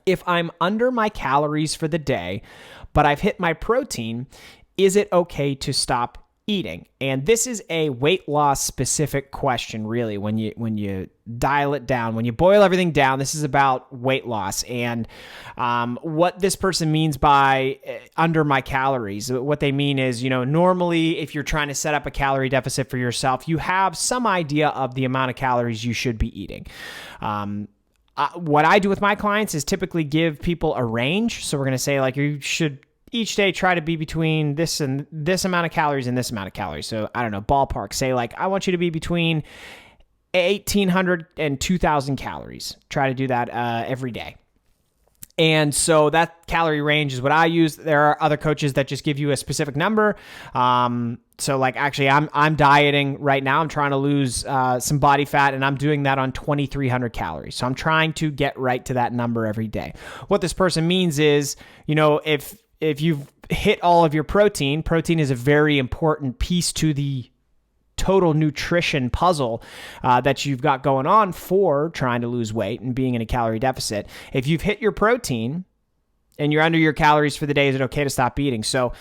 if I'm under my calories for the day, but I've hit my protein, is it okay to stop eating? And this is a weight loss specific question, really. When you dial it down, when you boil everything down, this is about weight loss and what this person means by under my calories. What they mean is, normally if you're trying to set up a calorie deficit for yourself, you have some idea of the amount of calories you should be eating. What I do with my clients is typically give people a range. So we're going to say like you should each day try to be between this and this amount of calories and this amount of calories. So I don't know, ballpark, say like I want you to be between 1,800 and 2,000 calories. Try to do that every day. And so that calorie range is what I use. There are other coaches that just give you a specific number. So like actually I'm dieting right now. I'm trying to lose some body fat, and I'm doing that on 2,300 calories. So I'm trying to get right to that number every day. What this person means is, if you've hit all of your protein is a very important piece to the total nutrition puzzle that you've got going on for trying to lose weight and being in a calorie deficit. If you've hit your protein and you're under your calories for the day, is it okay to stop eating? So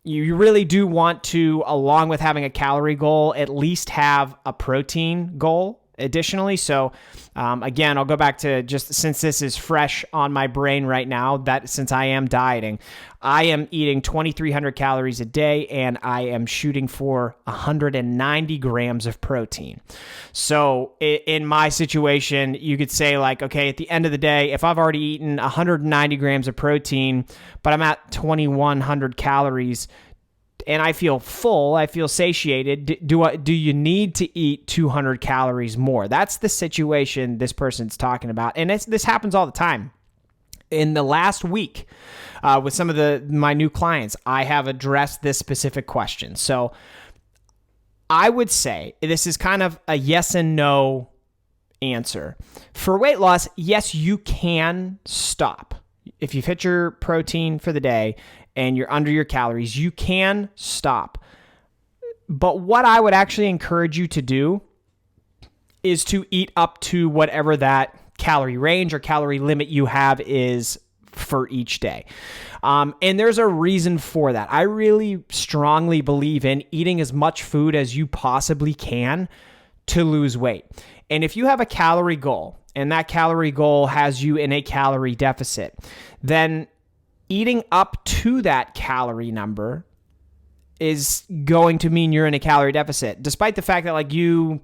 you really do want to, along with having a calorie goal, at least have a protein goal additionally. So again, I'll go back to, just since this is fresh on my brain right now, that since I am dieting, I am eating 2,300 calories a day, and I am shooting for 190 grams of protein. So in my situation, you could say like, okay, at the end of the day, if I've already eaten 190 grams of protein, but I'm at 2,100 calories, and I feel full, I feel satiated, do you need to eat 200 calories more? That's the situation this person's talking about. And this happens all the time. In the last week, with some of my new clients, I have addressed this specific question. So I would say this is kind of a yes and no answer. For weight loss, yes, you can stop. If you've hit your protein for the day and you're under your calories, you can stop. But what I would actually encourage you to do is to eat up to whatever that calorie range or calorie limit you have is for each day. And there's a reason for that. I really strongly believe in eating as much food as you possibly can to lose weight. And if you have a calorie goal, and that calorie goal has you in a calorie deficit, then eating up to that calorie number is going to mean you're in a calorie deficit, despite the fact that like you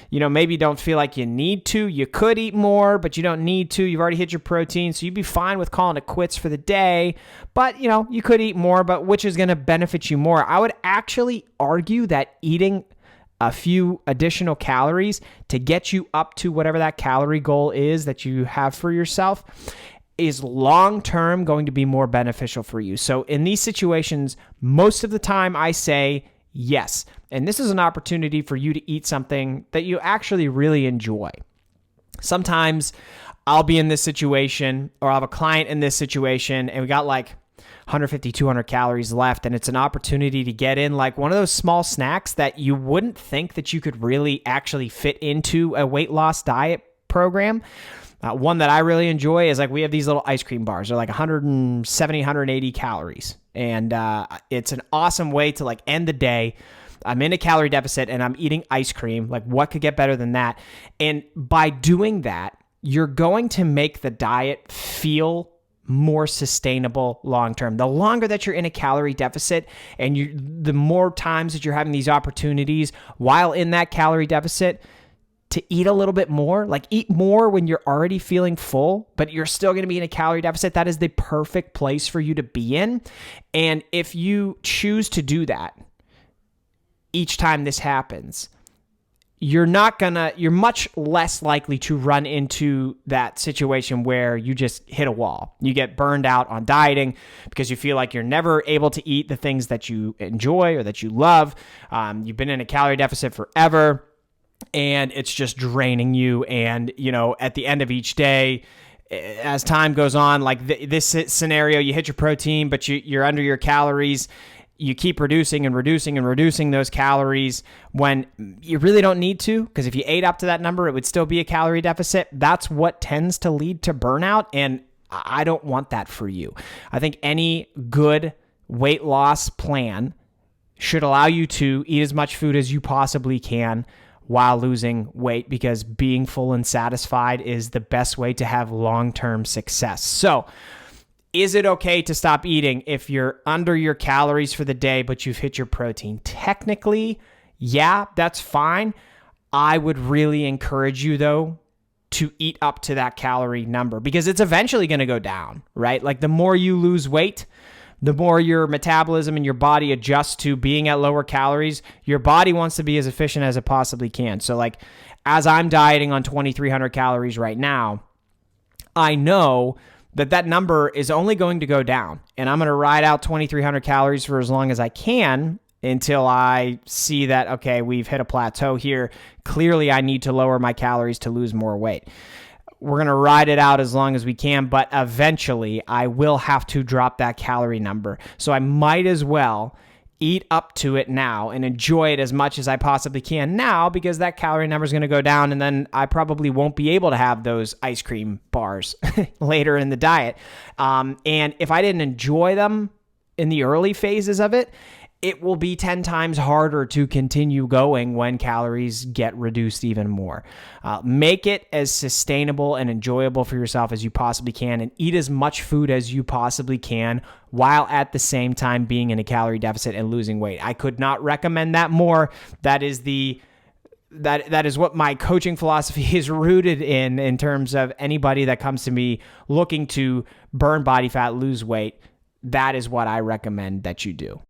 maybe don't feel like you need to. You could eat more, but you don't need to. You've already hit your protein, so you'd be fine with calling it quits for the day. But you could eat more, but which is going to benefit you more? I would actually argue that eating a few additional calories to get you up to whatever that calorie goal is that you have for yourself is long-term going to be more beneficial for you. So in these situations, most of the time I say yes. And this is an opportunity for you to eat something that you actually really enjoy. Sometimes I'll be in this situation, or I'll have a client in this situation, and we got like 150, 200 calories left, and it's an opportunity to get in like one of those small snacks that you wouldn't think that you could really actually fit into a weight loss diet program. One that I really enjoy is like we have these little ice cream bars. They're like 170, 180 calories. And it's an awesome way to like end the day. I'm in a calorie deficit and I'm eating ice cream. Like what could get better than that? And by doing that, you're going to make the diet feel more sustainable long-term. The longer that you're in a calorie deficit and the more times that you're having these opportunities while in that calorie deficit to eat a little bit more, like eat more when you're already feeling full, but you're still going to be in a calorie deficit, that is the perfect place for you to be in. And if you choose to do that each time this happens, you're much less likely to run into that situation where you just hit a wall. You get burned out on dieting because you feel like you're never able to eat the things that you enjoy or that you love. You've been in a calorie deficit forever, and it's just draining you. And, at the end of each day, as time goes on, like this scenario, you hit your protein, but you're under your calories. You keep reducing and reducing and reducing those calories when you really don't need to, because if you ate up to that number, it would still be a calorie deficit. That's what tends to lead to burnout. And I don't want that for you. I think any good weight loss plan should allow you to eat as much food as you possibly can while losing weight, because being full and satisfied is the best way to have long-term success. So, is it okay to stop eating if you're under your calories for the day, but you've hit your protein? Technically, yeah, that's fine. I would really encourage you, though, to eat up to that calorie number, because it's eventually going to go down, right? Like, the more you lose weight, the more your metabolism and your body adjusts to being at lower calories. Your body wants to be as efficient as it possibly can. So, like, as I'm dieting on 2,300 calories right now, I know that number is only going to go down, and I'm going to ride out 2,300 calories for as long as I can until I see that, okay, we've hit a plateau here. Clearly, I need to lower my calories to lose more weight. We're going to ride it out as long as we can, but eventually I will have to drop that calorie number. So I might as well eat up to it now and enjoy it as much as I possibly can now, because that calorie number is going to go down, and then I probably won't be able to have those ice cream bars later in the diet. And if I didn't enjoy them in the early phases of it, it will be 10 times harder to continue going when calories get reduced even more. Make it as sustainable and enjoyable for yourself as you possibly can, and eat as much food as you possibly can while at the same time being in a calorie deficit and losing weight. I could not recommend that more. That is what my coaching philosophy is rooted in terms of anybody that comes to me looking to burn body fat, lose weight. That is what I recommend that you do.